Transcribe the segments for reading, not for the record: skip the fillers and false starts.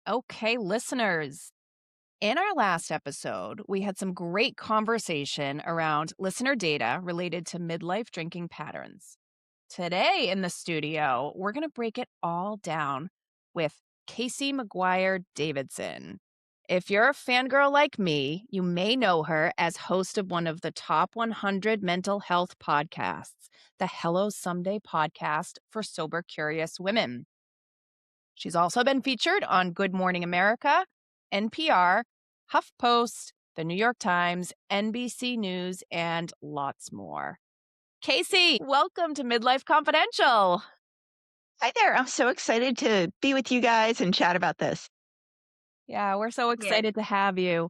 Okay, listeners. In our last episode, we had some great conversation around listener data related to midlife drinking patterns. Today in the studio, we're going to break it all down with Casey McGuire Davidson. If you're a fangirl like me, you may know her as host of one of the top 100 mental health podcasts, the Hello Someday podcast for sober, curious women. She's also been featured on Good Morning America, NPR, HuffPost, The New York Times, NBC News, and lots more. Casey, welcome to Midlife Confidential. Hi there. I'm so excited to be with you guys and chat about this. Yeah, we're so Yeah. excited to have you.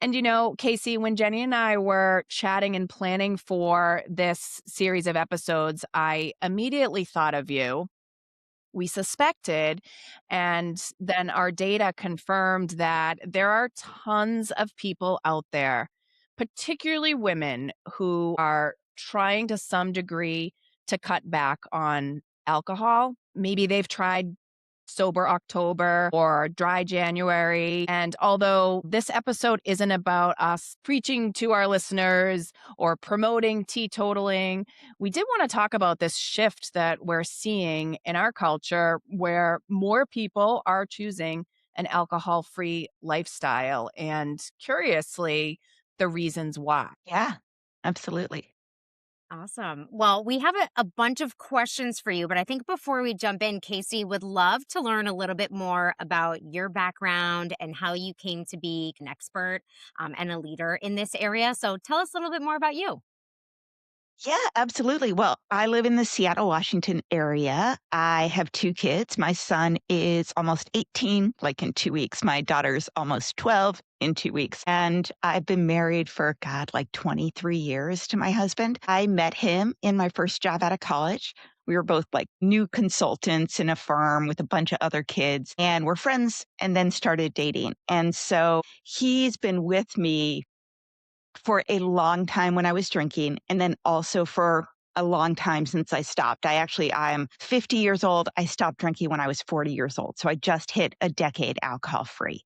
And Casey, when Jenny and I were chatting and planning for this series of episodes, I immediately thought of you. We suspected, and then our data confirmed that there are tons of people out there, particularly women, who are trying to some degree to cut back on alcohol. Maybe they've tried sober October or dry January. And although this episode isn't about us preaching to our listeners or promoting teetotaling, we did want to talk about this shift that we're seeing in our culture where more people are choosing an alcohol free lifestyle. And curiously, the reasons why. Yeah, absolutely. Awesome. Well, we have a bunch of questions for you, but I think before we jump in, Casey would love to learn a little bit more about your background and how you came to be an expert and a leader in this area. So tell us a little bit more about you. Yeah, absolutely. Well, I live in the Seattle, Washington area. I have two kids. My son is almost 18, like in 2 weeks. My daughter's almost 12 in 2 weeks. And I've been married for, God, like 23 years to my husband. I met him in my first job out of college. We were both like new consultants in a firm with a bunch of other kids, and we're friends and then started dating. And so he's been with me for a long time when I was drinking, and then also for a long time since I stopped. I'm 50 years old. I stopped drinking when I was 40 years old. So I just hit a decade alcohol free.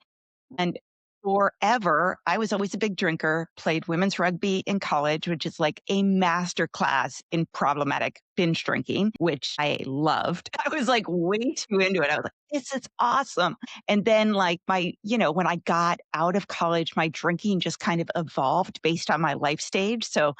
And forever, I was always a big drinker, played women's rugby in college, which is like a master class in problematic binge drinking, which I loved. I was like way too into it. I was like, this is awesome. And then like when I got out of college, my drinking just kind of evolved based on my life stage. So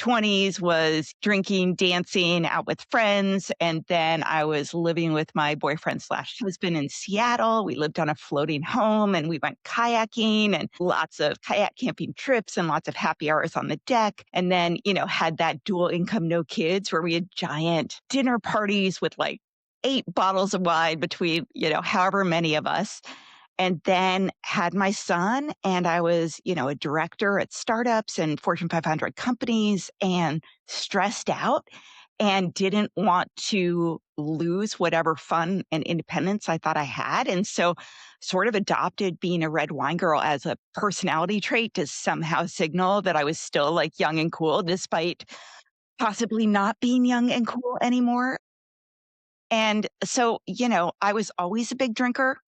20s was drinking, dancing, out with friends. And then I was living with my boyfriend slash husband in Seattle. We lived on a floating home and we went kayaking and lots of kayak camping trips and lots of happy hours on the deck. And then, had that dual income, no kids where we had giant dinner parties with like 8 bottles of wine between, however many of us, and then had my son, and I was, a director at startups and Fortune 500 companies and stressed out and didn't want to lose whatever fun and independence I thought I had. And so sort of adopted being a red wine girl as a personality trait to somehow signal that I was still like young and cool despite possibly not being young and cool anymore. And so, I was always a big drinker.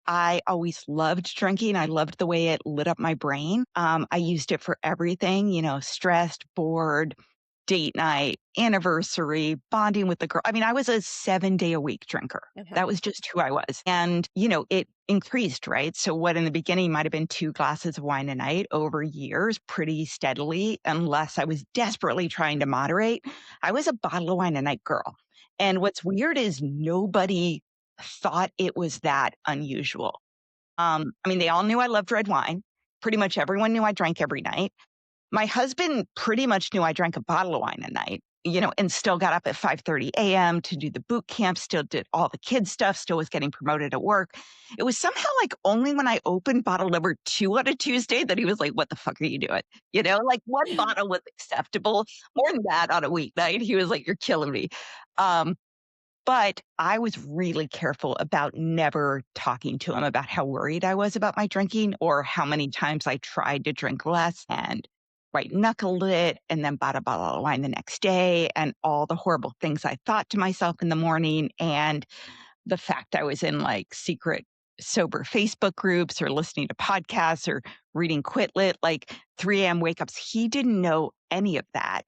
I always loved drinking. I loved the way it lit up my brain. I used it for everything, stressed, bored, date night, anniversary, bonding with the girl. I mean, I was a 7 day a week drinker. Okay. That was just who I was. And, it increased, right? So what in the beginning might have been 2 glasses of wine a night over years, pretty steadily, unless I was desperately trying to moderate. I was a bottle of wine a night girl. And what's weird is nobody thought it was that unusual. They all knew I loved red wine. Pretty much everyone knew I drank every night. My husband pretty much knew I drank a bottle of wine a night, and still got up at 5:30 a.m. to do the boot camp, still did all the kids stuff, still was getting promoted at work. It was somehow like only when I opened bottle number 2 on a Tuesday that he was like, what the fuck are you doing? Like one bottle was acceptable. More than that on a weeknight, he was like, you're killing me. Um, but I was really careful about never talking to him about how worried I was about my drinking or how many times I tried to drink less and white knuckled it and then bought a bottle of wine the next day and all the horrible things I thought to myself in the morning and the fact I was in like secret sober Facebook groups or listening to podcasts or reading Quit Lit, like 3 a.m. wake ups. He didn't know any of that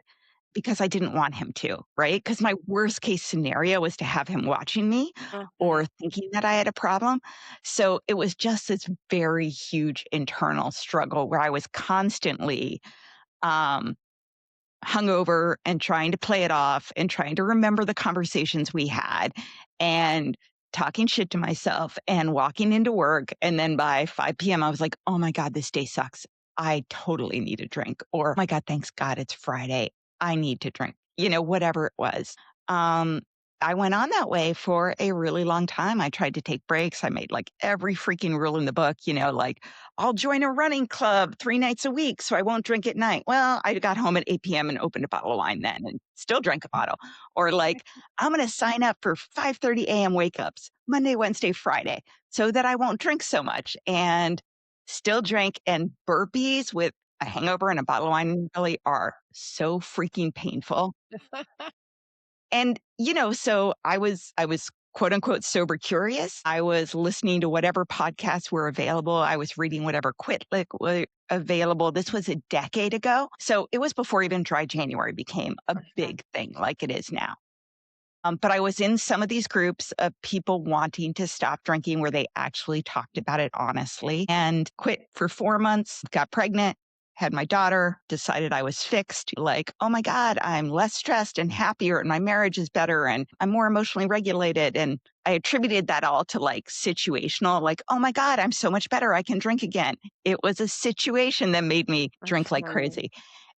because I didn't want him to, right? Because my worst case scenario was to have him watching me Mhm. or thinking that I had a problem. So it was just this very huge internal struggle where I was constantly um, hungover and trying to play it off and trying to remember the conversations we had and talking shit to myself and walking into work. And then by 5 p.m., I was like, oh my God, this day sucks. I totally need a drink. Or, oh my God, thanks God it's Friday. I need to drink, whatever it was. Um, I went on that way for a really long time. I tried to take breaks. I made like every freaking rule in the book, like I'll join a running club 3 nights a week so I won't drink at night. Well, I got home at 8 p.m. and opened a bottle of wine then and still drank a bottle. Or like, I'm going to sign up for 5:30 a.m. wake ups Monday, Wednesday, Friday so that I won't drink so much and still drink. And burpees with a hangover and a bottle of wine really are so freaking painful. And, so I was quote unquote sober curious. I was listening to whatever podcasts were available. I was reading whatever Quit Lit was available. This was a decade ago. So it was before even dry January became a big thing like it is now. But I was in some of these groups of people wanting to stop drinking where they actually talked about it honestly and quit for 4 months, got pregnant, had my daughter, decided I was fixed. Like, oh my God, I'm less stressed and happier and my marriage is better and I'm more emotionally regulated. And I attributed that all to like situational, like, oh my God, I'm so much better. I can drink again. It was a situation that made me drink like Mhm. crazy.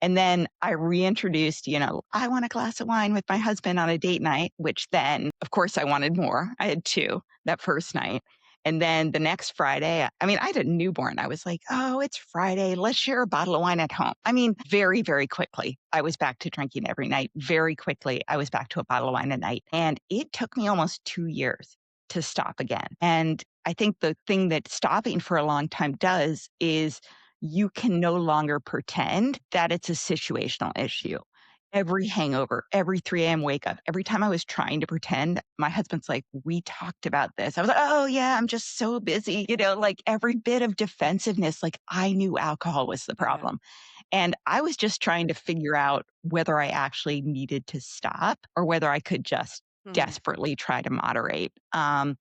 And then I reintroduced, I want a glass of wine with my husband on a date night, which then, of course, I wanted more. I had two that first night. And then the next Friday, I mean, I had a newborn. I was like, oh, it's Friday. Let's share a bottle of wine at home. I mean, very, very quickly, I was back to drinking every night. Very quickly, I was back to a bottle of wine a night. And it took me almost 2 years to stop again. And I think the thing that stopping for a long time does is you can no longer pretend that it's a situational issue. Every hangover, every 3 a.m. wake up, every time I was trying to pretend, my husband's like, we talked about this. I was like, oh, yeah, I'm just so busy. Like every bit of defensiveness, like I knew alcohol was the Yeah. problem. And I was just trying to figure out whether I actually needed to stop or whether I could just Mhm. desperately try to moderate. And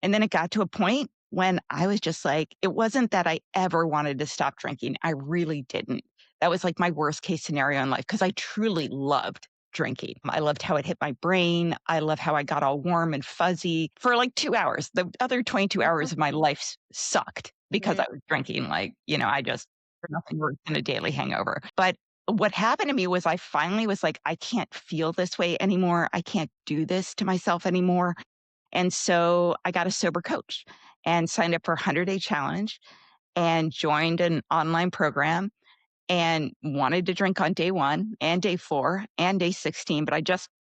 then it got to a point when I was just like, it wasn't that I ever wanted to stop drinking. I really didn't. That was like my worst case scenario in life because I truly loved drinking. I loved how it hit my brain. I love how I got all warm and fuzzy for like 2 hours. The other 22 hours of my life sucked because Yeah. I was drinking. Like, I just, for nothing worse than a daily hangover. But what happened to me was I finally was like, I can't feel this way anymore. I can't do this to myself anymore. And so I got a sober coach and signed up for a 100-day challenge and joined an online program and wanted to drink on day 1 and day 4 and day 16. But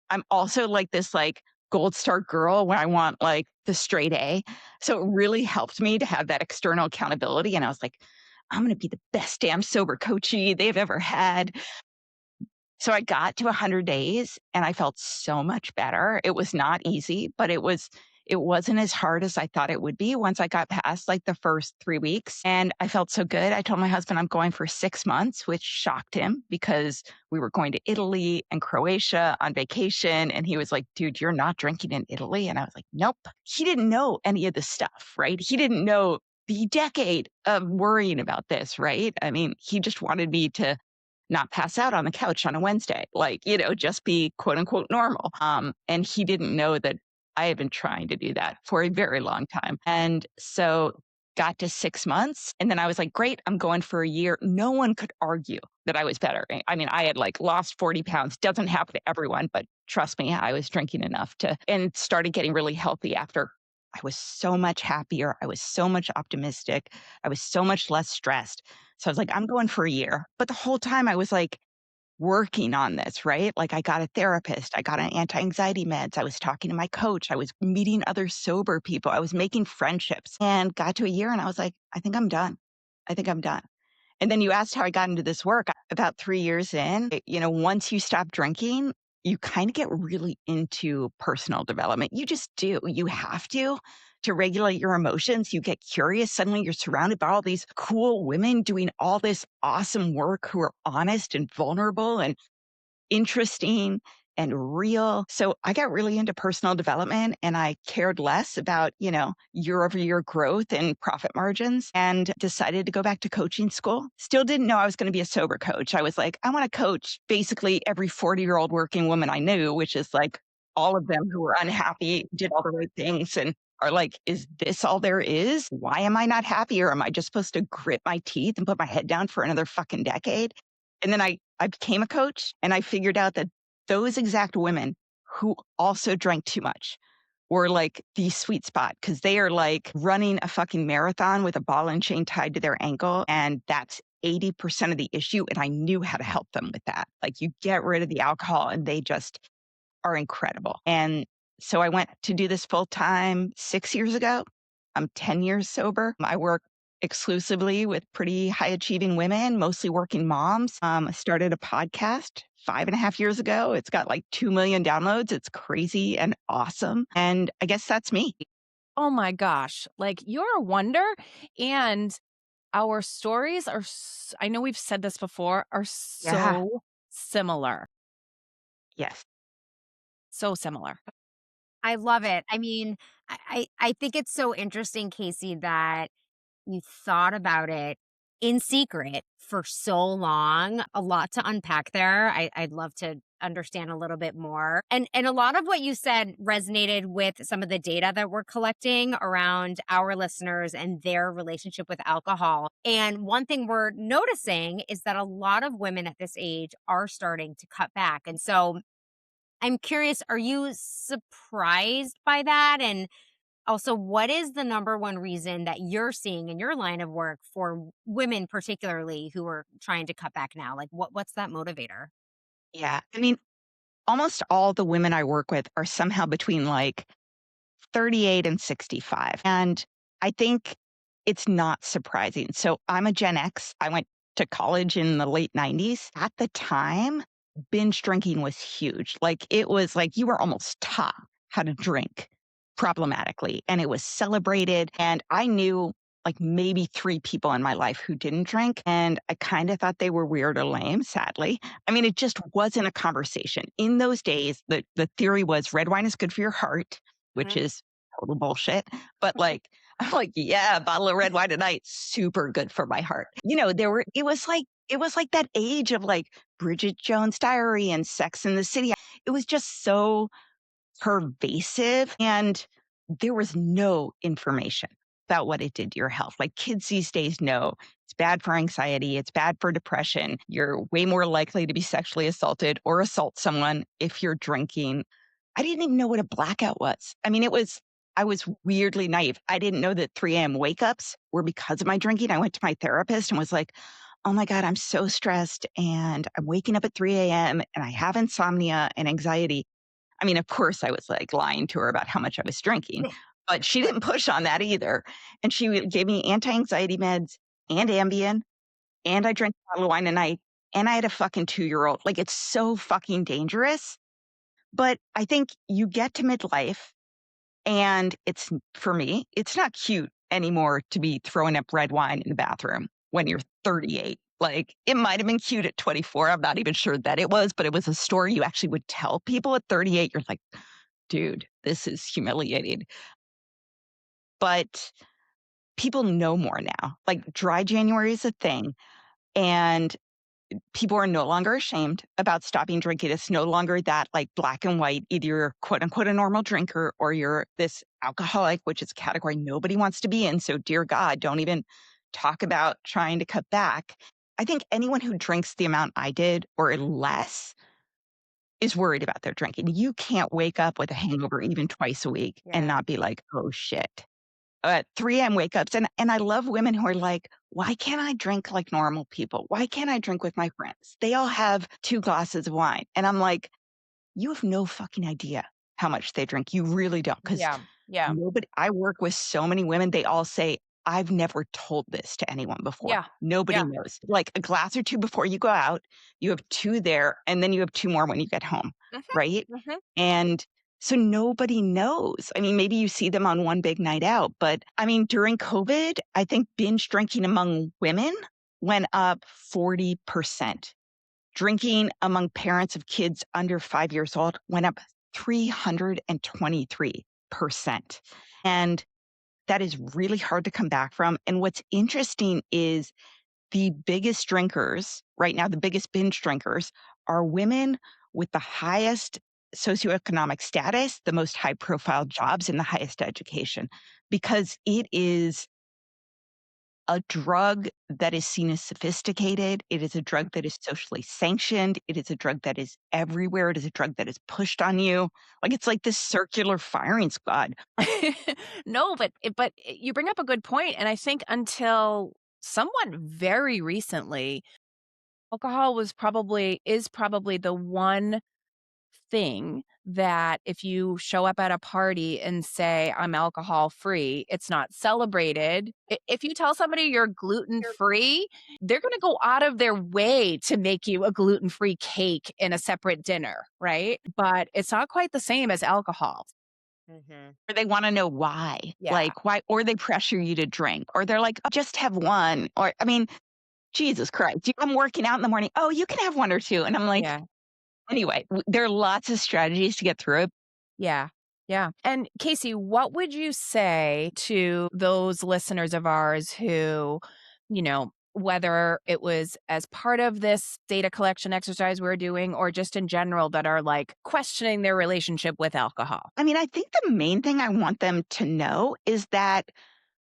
I'm also like this like gold star girl where I want like the straight A. So it really helped me to have that external accountability. And I was like, I'm going to be the best damn sober coachee they've ever had. So I got to 100 days and I felt so much better. It was not easy, but it wasn't as hard as I thought it would be once I got past like the first 3 weeks and I felt so good. I told my husband I'm going for 6 months, which shocked him because we were going to Italy and Croatia on vacation and he was like, "Dude, you're not drinking in Italy." And I was like, "Nope." He didn't know any of the stuff, right? He didn't know the decade of worrying about this, right? I mean, he just wanted me to not pass out on the couch on a Wednesday, like, just be quote unquote normal. And he didn't know that I had been trying to do that for a very long time. And so got to 6 months. And then I was like, great, I'm going for a year. No one could argue that I was better. I mean, I had like lost 40 pounds. Doesn't happen to everyone, but trust me, I was drinking enough and started getting really healthy after. I was so much happier. I was so much optimistic. I was so much less stressed. So I was like, I'm going for a year. But the whole time I was like working on this, right? Like I got a therapist, I got on anti-anxiety meds, I was talking to my coach, I was meeting other sober people, I was making friendships and got to a year and I was like, I think I'm done. I think I'm done. And then you asked how I got into this work. About 3 years in, once you stop drinking, you kind of get really into personal development. You just do. You have to regulate your emotions. You get curious. Suddenly you're surrounded by all these cool women doing all this awesome work who are honest and vulnerable and interesting and real. So I got really into personal development and I cared less about, year over year growth and profit margins and decided to go back to coaching school. Still didn't know I was going to be a sober coach. I was like, I want to coach basically every 40-year-old working woman I knew, which is like all of them who were unhappy, did all the right things and are like, is this all there is? Why am I not happy? Or am I just supposed to grit my teeth and put my head down for another fucking decade? And then I became a coach and I figured out that those exact women who also drank too much were like the sweet spot because they are like running a fucking marathon with a ball and chain tied to their ankle. And that's 80% of the issue. And I knew how to help them with that. Like you get rid of the alcohol and they just are incredible. And so I went to do this full time 6 years ago. I'm 10 years sober. I work exclusively with pretty high achieving women, mostly working moms. I started a podcast 5.5 years ago. It's got like 2 million downloads. It's crazy and awesome. And I guess that's me. Oh my gosh. Like you're a wonder. And our stories are, I know we've said this before, are Yeah. so similar. Yes. So similar. I love it. I mean, I think it's so interesting, Casey, that you thought about it in secret for so long. A lot to unpack there. I'd love to understand a little bit more. And a lot of what you said resonated with some of the data that we're collecting around our listeners and their relationship with alcohol. And one thing we're noticing is that a lot of women at this age are starting to cut back. And so I'm curious, are you surprised by that? And also, what is the number one reason that you're seeing in your line of work for women, particularly who are trying to cut back now? Like, what's that motivator? Yeah. I mean, almost all the women I work with are somehow between like 38 and 65. And I think it's not surprising. So I'm a Gen X. I went to college in the late 90s. At the time, binge drinking was huge. Like it was like you were almost taught how to drink problematically and it was celebrated. And I knew like maybe 3 people in my life who didn't drink. And I kind of thought they were weird or lame, sadly. I mean, it just wasn't a conversation. In those days, the theory was red wine is good for your heart, which Mhm. is total bullshit. But like, I'm like, yeah, a bottle of red wine a night, super good for my heart. It was like that age of like Bridget Jones' Diary and Sex in the City. It was just so pervasive and there was no information about what it did to your health. Like kids these days know it's bad for anxiety, it's bad for depression. You're way more likely to be sexually assaulted or assault someone if you're drinking. I didn't even know what a blackout was. I mean, I was weirdly naive. I didn't know that 3 a.m. wake ups were because of my drinking. I went to my therapist and was like, oh my God, I'm so stressed and I'm waking up at 3 a.m. and I have insomnia and anxiety. I mean, of course, I was like lying to her about how much I was drinking, but she didn't push on that either. And she gave me anti anxiety meds and Ambien, and I drank a bottle of wine a night, and I had a fucking 2-year-old. Like, it's so fucking dangerous. But I think you get to midlife and for me, it's not cute anymore to be throwing up red wine in the bathroom when you're 38. Like it might have been cute at 24. I'm not even sure that it was, but it was a story you actually would tell people at 38. You're like, dude, this is humiliating. But people know more now. Like dry January is a thing. And people are no longer ashamed about stopping drinking. It's no longer that like black and white. Either you're quote unquote a normal drinker or you're this alcoholic, which is a category nobody wants to be in. So, dear God, don't even talk about trying to cut back. I think anyone who drinks the amount I did or less is worried about their drinking. You can't wake up with a hangover even twice a week and Yeah. not be like, oh shit. 3 a.m. wake ups. And I love women who are like, why can't I drink like normal people? Why can't I drink with my friends? They all have 2 glasses of wine. And I'm like, you have no fucking idea how much they drink. You really don't. Because Yeah. Yeah. I work with so many women. They all say, I've never told this to anyone before. Yeah. Nobody Yeah. knows. Like a glass or 2 before you go out, you have 2 there, and then you have 2 more when you get home, Mhm. right? Mhm. And so nobody knows. I mean, maybe you see them on one big night out, but I mean, during COVID, I think binge drinking among women went up 40%. Drinking among parents of kids under 5 years old went up 323%. And that is really hard to come back from. And what's interesting is the biggest drinkers right now, the biggest binge drinkers are women with the highest socioeconomic status, the most high profile jobs, and the highest education, because it is a drug that is seen as sophisticated. It is a drug that is socially sanctioned. It is a drug that is everywhere. It is a drug that is pushed on you. Like it's like this circular firing squad. No, but you bring up a good point, and I think until somewhat very recently, alcohol is probably the one thing that if you show up at a party and say, "I'm alcohol free," it's not celebrated. If you tell somebody you're gluten free, they're gonna go out of their way to make you a gluten free cake in a separate dinner, right? But it's not quite the same as alcohol. Mhm. Or they wanna know why. Yeah. Like, why or they pressure you to drink, or they're like, "Oh, just have 1." Or I mean, Jesus Christ, I'm working out in the morning, "Oh, you can have 1 or 2." And I'm like, Yeah. anyway, there are lots of strategies to get through it. Yeah. Yeah. And Casey, what would you say to those listeners of ours who, whether it was as part of this data collection exercise we're doing or just in general that are like questioning their relationship with alcohol? I mean, I think the main thing I want them to know is that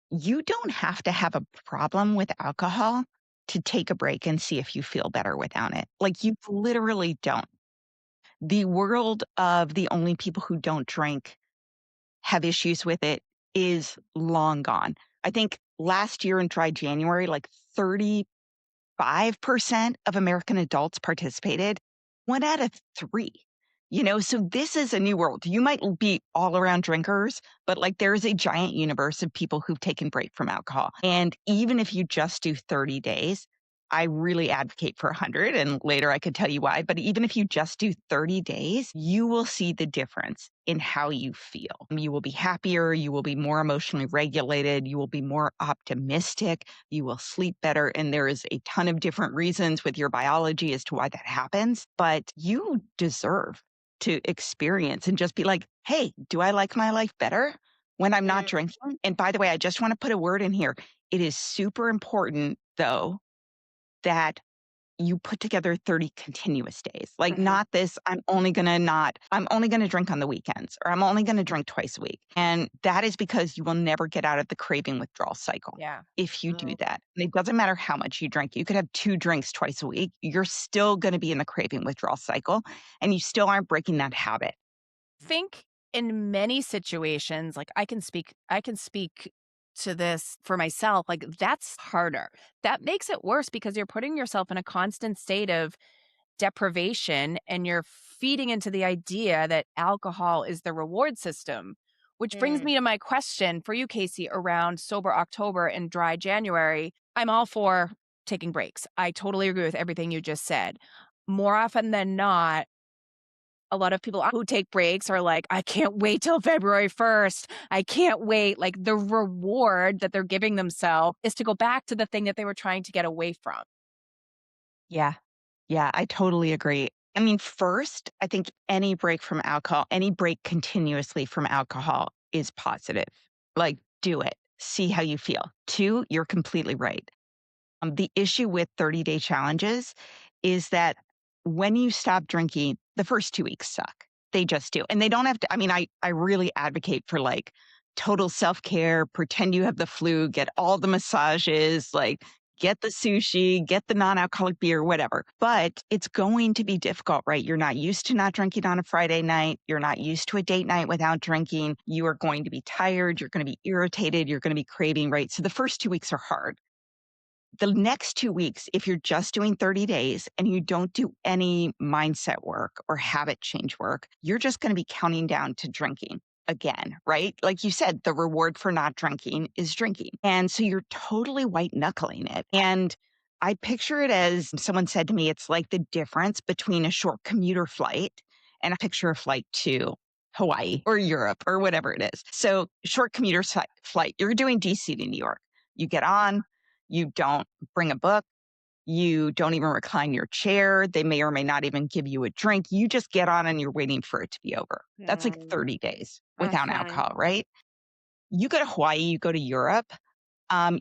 you don't have to have a problem with alcohol to take a break and see if you feel better without it. Like, you literally don't. The world of the only people who don't drink have issues with it is long gone. I think last year in dry January, like 35% of American adults participated, 1 out of 3. So this is a new world. You might be all around drinkers, but like there is a giant universe of people who've taken break from alcohol. And even if you just do 30 days, I really advocate for 100 and later I could tell you why, but even if you just do 30 days, you will see the difference in how you feel. You will be happier, you will be more emotionally regulated, you will be more optimistic, you will sleep better. And there is a ton of different reasons with your biology as to why that happens. But you deserve to experience and just be like, hey, do I like my life better when I'm not Mm. drinking? And by the way, I just want to put a word in here. It is super important, though, that you put together 30 continuous days. Like Mhm. not this, I'm only gonna drink on the weekends or I'm only gonna drink twice a week. And that is because you will never get out of the craving withdrawal cycle Yeah. if you do Oh. that. And it doesn't matter how much you drink. You could have 2 drinks twice a week. You're still gonna be in the craving withdrawal cycle and you still aren't breaking that habit. Think in many situations, like I can speak to this for myself, like that's harder. That makes it worse because you're putting yourself in a constant state of deprivation and you're feeding into the idea that alcohol is the reward system. Which brings Mm. me to my question for you, Casey, around sober October and dry January. I'm all for taking breaks. I totally agree with everything you just said. More often than not, a lot of people who take breaks are like, I can't wait till February 1st. I can't wait. Like the reward that they're giving themselves is to go back to the thing that they were trying to get away from. Yeah. Yeah, I totally agree. I mean, first, I think any break from alcohol, any break continuously from alcohol is positive. Like, do it. See how you feel. 2, you're completely right. The issue with 30-day challenges is that when you stop drinking, the first 2 weeks suck. They just do. And they don't have to, I mean, I really advocate for like total self-care, pretend you have the flu, get all the massages, like get the sushi, get the non-alcoholic beer, whatever. But it's going to be difficult, right? You're not used to not drinking on a Friday night. You're not used to a date night without drinking. You are going to be tired. You're going to be irritated. You're going to be craving, right? So the first 2 weeks are hard. The next 2 weeks, if you're just doing 30 days and you don't do any mindset work or habit change work, you're just going to be counting down to drinking. again, right? Like you said, the reward for not drinking is drinking. And so you're totally white knuckling it. And I picture it as someone said to me, it's like the difference between a short commuter flight and a picture a flight to Hawaii or Europe or whatever it is. So, short commuter flight, you're doing DC to New York. You get on, you don't bring a book, you don't even recline your chair. They may or may not even give you a drink. You just get on and you're waiting for it to be over. That's like Mm, 30 days without mhm. alcohol, right? You go to Hawaii, you go to Europe,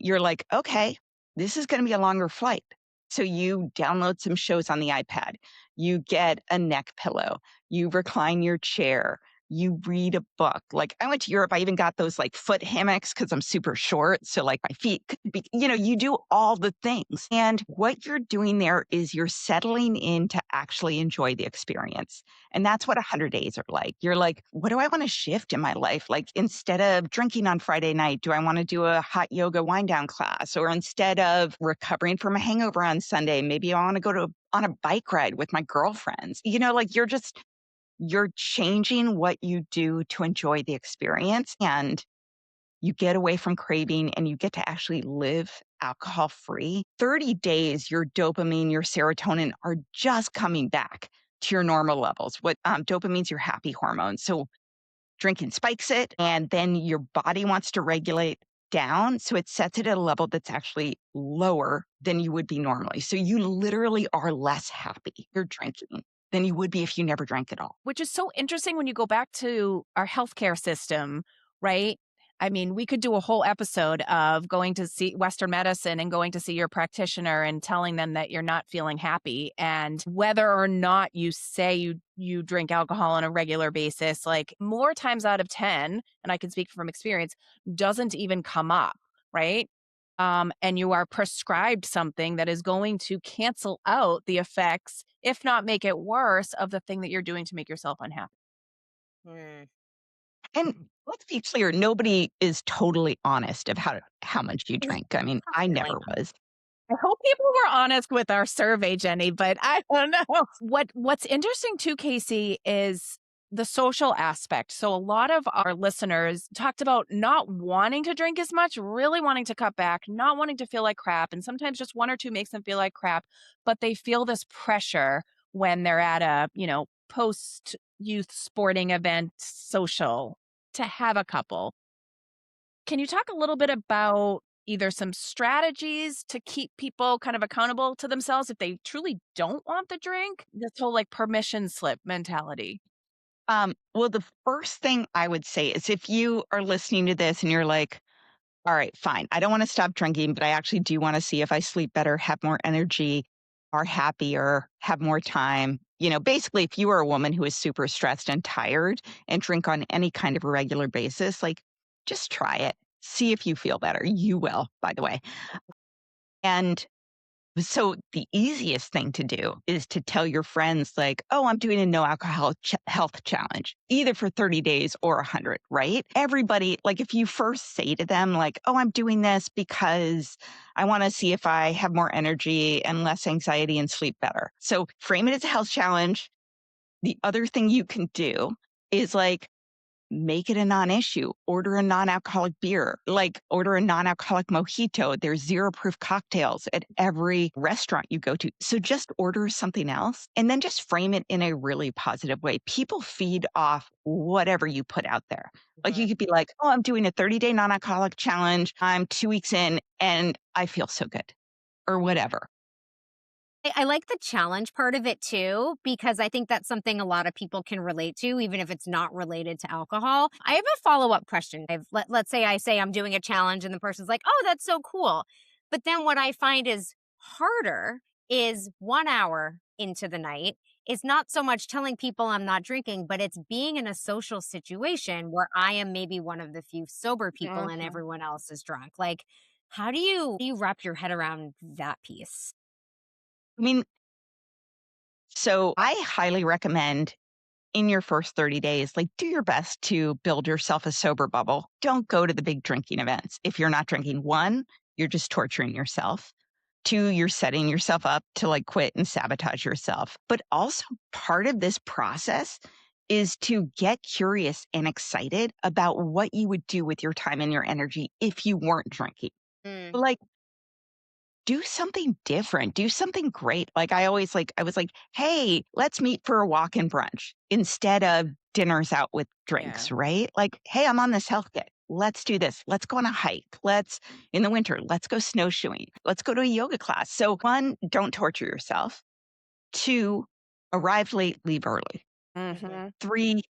you're like, okay, this is going to be a longer flight. So you download some shows on the iPad, you get a neck pillow, you recline your chair, you read a book. Like I went to Europe, I even got those like foot hammocks because I'm super short. So like my feet could be, you do all the things. And what you're doing there is you're settling in to actually enjoy the experience. And that's what 100 days are like. You're like, what do I want to shift in my life? Like, instead of drinking on Friday night, do I want to do a hot yoga wind down class? Or instead of recovering from a hangover on Sunday, maybe I want to go on a bike ride with my girlfriends. Like you're changing what you do to enjoy the experience, and you get away from craving and you get to actually live alcohol free. 30 days, your dopamine, your serotonin are just coming back to your normal levels. What dopamine's your happy hormone. So drinking spikes it, and then your body wants to regulate down. So it sets it at a level that's actually lower than you would be normally. So you literally are less happy you're drinking than you would be if you never drank at all. Which is so interesting when you go back to our healthcare system, right? I mean, we could do a whole episode of going to see Western medicine and going to see your practitioner and telling them that you're not feeling happy. And whether or not you say you drink alcohol on a regular basis, like more times out of 10, and I can speak from experience, doesn't even come up, right? And you are prescribed something that is going to cancel out the effects, if not make it worse, of the thing that you're doing to make yourself unhappy. Mm. And let's be clear, nobody is totally honest of how much you Yeah, drink. I mean, I definitely never was. I hope people were honest with our survey, Jenny, but I don't know. What's interesting too, Casey, is the social aspect. So a lot of our listeners talked about not wanting to drink as much, really wanting to cut back, not wanting to feel like crap, and sometimes just one or two makes them feel like crap, but they feel this pressure when they're at a, post youth sporting event social to have a couple. Can you talk a little bit about either some strategies to keep people kind of accountable to themselves if they truly don't want the drink? This whole like permission slip mentality. Well, the first thing I would say is if you are listening to this and you're like, all right, fine. I don't want to stop drinking, but I actually do want to see if I sleep better, have more energy, are happier, have more time. Basically, if you are a woman who is super stressed and tired and drink on any kind of a regular basis, like just try it. See if you feel better. You will, by the way. And so the easiest thing to do is to tell your friends like, "Oh, I'm doing a no alcohol health challenge, either for 30 days or 100," right? Everybody, like if you first say to them like, "Oh, I'm doing this because I want to see if I have more energy and less anxiety and sleep better." So frame it as a health challenge. The other thing you can do is like make it a non-issue. Order a non-alcoholic beer, like order a non-alcoholic mojito. There's zero proof cocktails at every restaurant you go to. So just order something else and then just frame it in a really positive way. People feed off whatever you put out there. Like you Mhm. could be like, "Oh, I'm doing a 30-day non-alcoholic challenge. I'm 2 weeks in and I feel so good," or whatever. I like the challenge part of it too, because I think that's something a lot of people can relate to, even if it's not related to alcohol. I have a follow up question. Let's say I say I'm doing a challenge and the person's like, oh, that's so cool. But then what I find is harder is 1 hour into the night is not so much telling people I'm not drinking, but it's being in a social situation where I am maybe one of the few sober people and Mhm. everyone else is drunk. Like, how do you wrap your head around that piece? I mean, so I highly recommend in your first 30 days, like do your best to build yourself a sober bubble. Don't go to the big drinking events. If you're not drinking, one, you're just torturing yourself. Two, you're setting yourself up to like quit and sabotage yourself. But also part of this process is to get curious and excited about what you would do with your time and your energy if you weren't drinking. Mm, Like, do something different, do something great. Like I was like, "Hey, let's meet for a walk and brunch," instead of dinners out with Yeah. drinks, right? Like, "Hey, I'm on this health kick. Let's do this. Let's go on a hike. Let's in the winter, let's go snowshoeing. Let's go to a yoga class." So 1, don't torture yourself. 2, arrive late, leave early. mhm. Mhm. 3,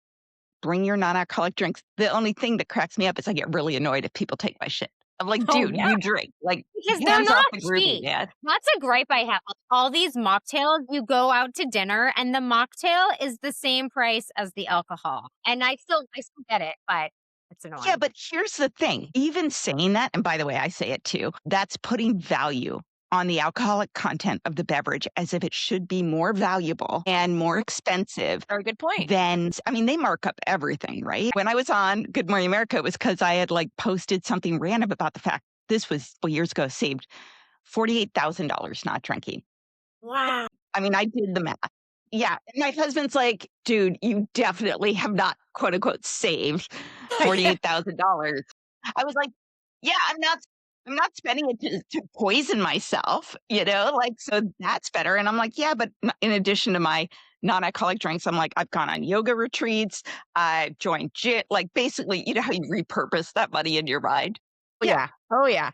bring your non-alcoholic drinks. The only thing that cracks me up is I get really annoyed if people take my shit. I'm like, Oh, "Dude, yeah. you drink. Like, Because they're hands off not the groovy, cheap. man." That's a gripe I have. All these mocktails, you go out to dinner and the mocktail is the same price as the alcohol. And I still get it, but it's Yeah, annoying. but here's the thing. Even saying that, and by the way, I say it too, that's putting value on the alcoholic content of the beverage as if it should be more valuable and more expensive Very good point. than, I mean, they mark up everything, right? When I was on Good Morning America, it was because I had like posted something random about the fact this was years ago, saved $48,000 not drinking. Wow. I mean, I did the math. Yeah, and my husband's like, "Dude, you definitely have not, quote, unquote, saved $48,000." I was like, "Yeah, I'm not spending it to poison myself, you know, like, so that's better." And I'm like, "Yeah, but in addition to my non-alcoholic drinks, I'm like, I've gone on yoga retreats, I've joined gym," like, basically, you know how you repurpose that money in your mind? Oh, Yeah. yeah. Oh, yeah.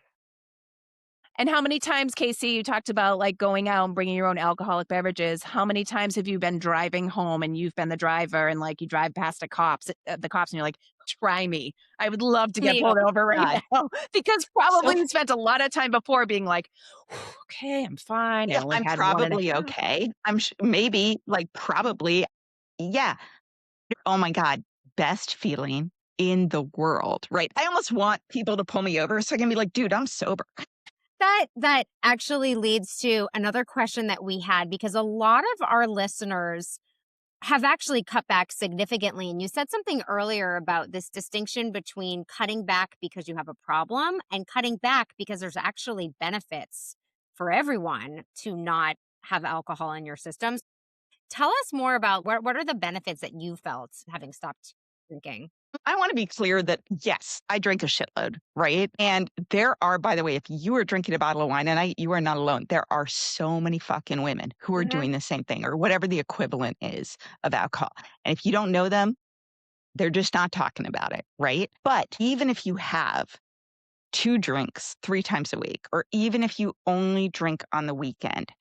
And how many times, Casey, you talked about, like, going out and bringing your own alcoholic beverages. How many times have you been driving home and you've been the driver and, like, you drive past the cops and you're like, "Try me. I would love to get Me, oh pulled over right God. now." Because So probably you spent a lot of time before being like, "Okay, I'm fine. I yeah, only I'm had 1 and a probably half." okay. Maybe, like, probably yeah. Oh my god, best feeling in the world, right? I almost want people to pull me over so I can be like, "Dude, I'm sober." that actually leads to another question that we had because a lot of our listeners have actually cut back significantly. And you said something earlier about this distinction between cutting back because you have a problem and cutting back because there's actually benefits for everyone to not have alcohol in your systems. Tell us more about what are the benefits that you felt having stopped drinking? I wanna be clear that, yes, I drink a shitload, right? And there are, by the way, if you are drinking a bottle of wine a night, you are not alone. There are so many fucking women who are Hmm. doing the same thing or whatever the equivalent is of alcohol. And if you don't know them, they're just not talking about it, right? But even if you have 2 drinks 3 times a week, or even if you only drink on the weekend,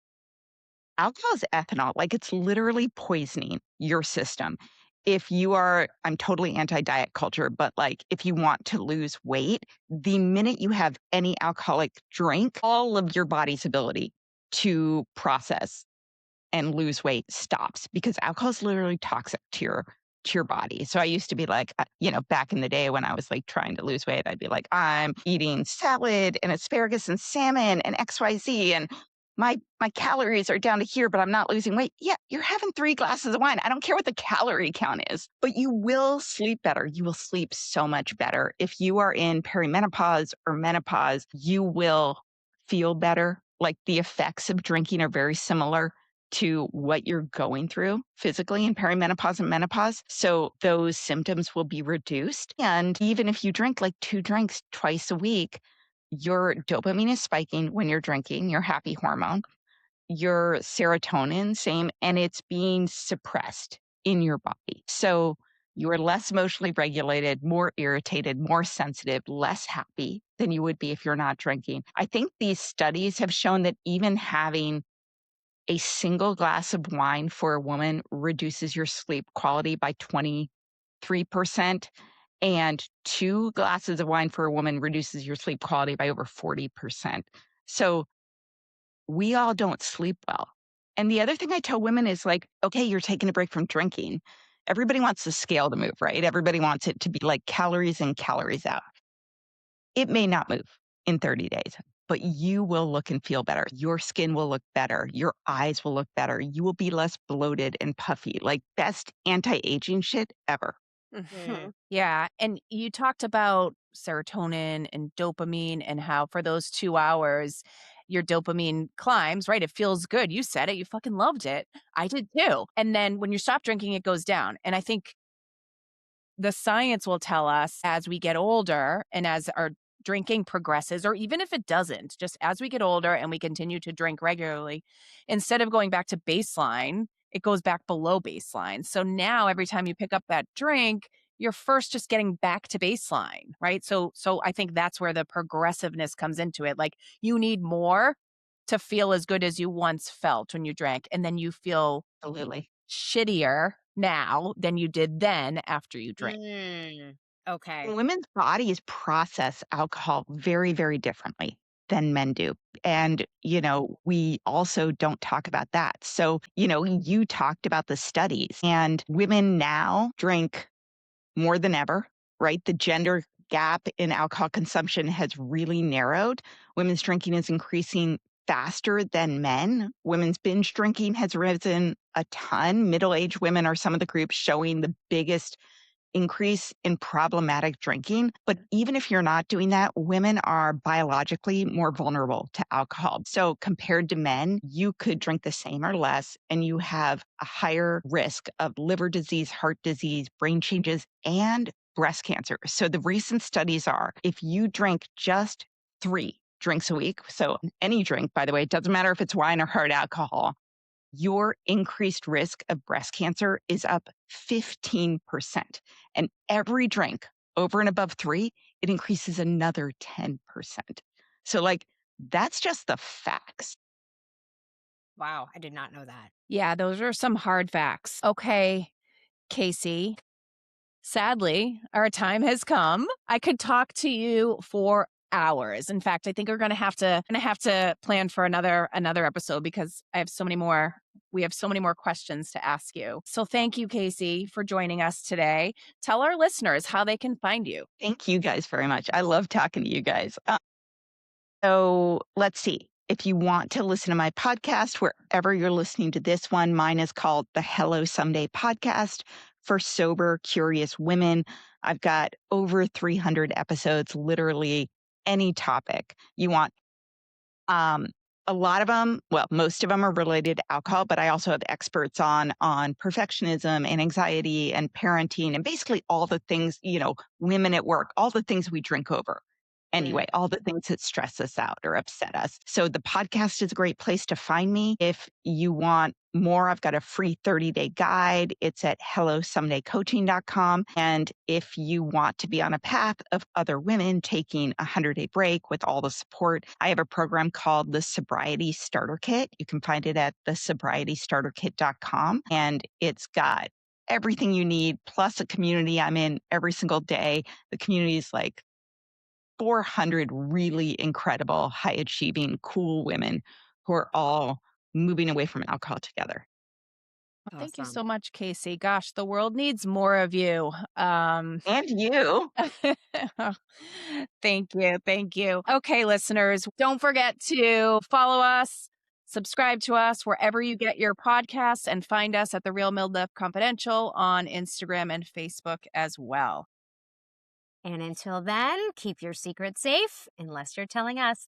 alcohol is ethanol, like, it's literally poisoning your system. If you are I'm totally anti-diet culture, but, like, if you want to lose weight, the minute you have any alcoholic drink, all of your body's ability to process and lose weight stops because alcohol is literally toxic to your body. So I used to be like, you know, back in the day when I was like trying to lose weight, I'd be like, I'm eating salad and asparagus and salmon and XYZ and my calories are down to here, but I'm not losing weight. Yeah, you're having 3 glasses of wine. I don't care what the calorie count is, but you will sleep better. You will sleep so much better. If you are in perimenopause or menopause, you will feel better. Like the effects of drinking are very similar to what you're going through physically in perimenopause and menopause. So those symptoms will be reduced. And even if you drink like 2 drinks twice a week, your dopamine is spiking when you're drinking, your happy hormone, your serotonin, same, and it's being suppressed in your body. So you are less emotionally regulated, more irritated, more sensitive, less happy than you would be if you're not drinking. I think these studies have shown that even having a single glass of wine for a woman reduces your sleep quality by 23%, and 2 glasses of wine for a woman reduces your sleep quality by over 40%. So, we all don't sleep well. And the other thing I tell women is like, "Okay, you're taking a break from drinking." Everybody wants the scale to move, right? Everybody wants it to be like calories in, calories out. It may not move in 30 days, but you will look and feel better. Your skin will look better. Your eyes will look better. You will be less bloated and puffy, like best anti-aging shit ever. Mm. Mhm. Yeah, and you talked about serotonin and dopamine and how for those 2 hours your dopamine climbs, right? It feels good. You said it. You fucking loved it. I did too. And then when you stop drinking, it goes down. And I think the science will tell us as we get older and as our drinking progresses, or even if it doesn't, just as we get older and we continue to drink regularly, instead of going back to baseline, it goes back below baseline. So now every time you pick up that drink, you're first just getting back to baseline, right? So I think that's where the progressiveness comes into it. Like you need more to feel as good as you once felt when you drank, and then you feel Absolutely. shittier now than you did then after you drink. Okay. Women's bodies process alcohol very, very differently than men do. And, we also don't talk about that. So, you talked about the studies, and women now drink more than ever, right? The gender gap in alcohol consumption has really narrowed. Women's drinking is increasing faster than men. Women's binge drinking has risen a ton. Middle aged women are some of the groups showing the biggest increase in problematic drinking. But even if you're not doing that, women are biologically more vulnerable to alcohol. So compared to men, you could drink the same or less, and you have a higher risk of liver disease, heart disease, brain changes, and breast cancer. So the recent studies are if you drink just 3 drinks a week, so any drink, by the way, it doesn't matter if it's wine or hard alcohol, your increased risk of breast cancer is up 15%. And every drink over and above 3, it increases another 10%. So, that's just the facts. Wow. I did not know that. Yeah, those are some hard facts. Okay, Casey, sadly, our time has come. I could talk to you for hours. In fact, I think we're gonna have to plan for another episode because we have so many more questions to ask you. So thank you, Casey, for joining us today. Tell our listeners how they can find you. Thank you guys very much. I love talking to you guys. So let's see. If you want to listen to my podcast, wherever you're listening to this one, mine is called the Hello Someday podcast for sober, curious women. I've got over 300 episodes, literally any topic you want. Um, a lot of them, well, most of them are related to alcohol, but I also have experts on perfectionism and anxiety and parenting and basically all the things, women at work, all the things we drink over. Anyway, all the things that stress us out or upset us. So the podcast is a great place to find me. If you want more, I've got a free 30-day guide. It's at hellosomedaycoaching.com. And if you want to be on a path of other women taking a 100-day break with all the support, I have a program called the Sobriety Starter Kit. You can find it at thesobrietystarterkit.com. And it's got everything you need, plus a community I'm in every single day. The community is like 400 really incredible, high achieving, cool women who are all moving away from alcohol together. Well, thank you Awesome. so much, Casey. Gosh, the world needs more of you. And you. Thank you. Thank you. Okay, listeners, don't forget to follow us, subscribe to us wherever you get your podcasts, and find us at The Real Midlife Confidential on Instagram and Facebook as well. And until then, keep your secrets safe unless you're telling us.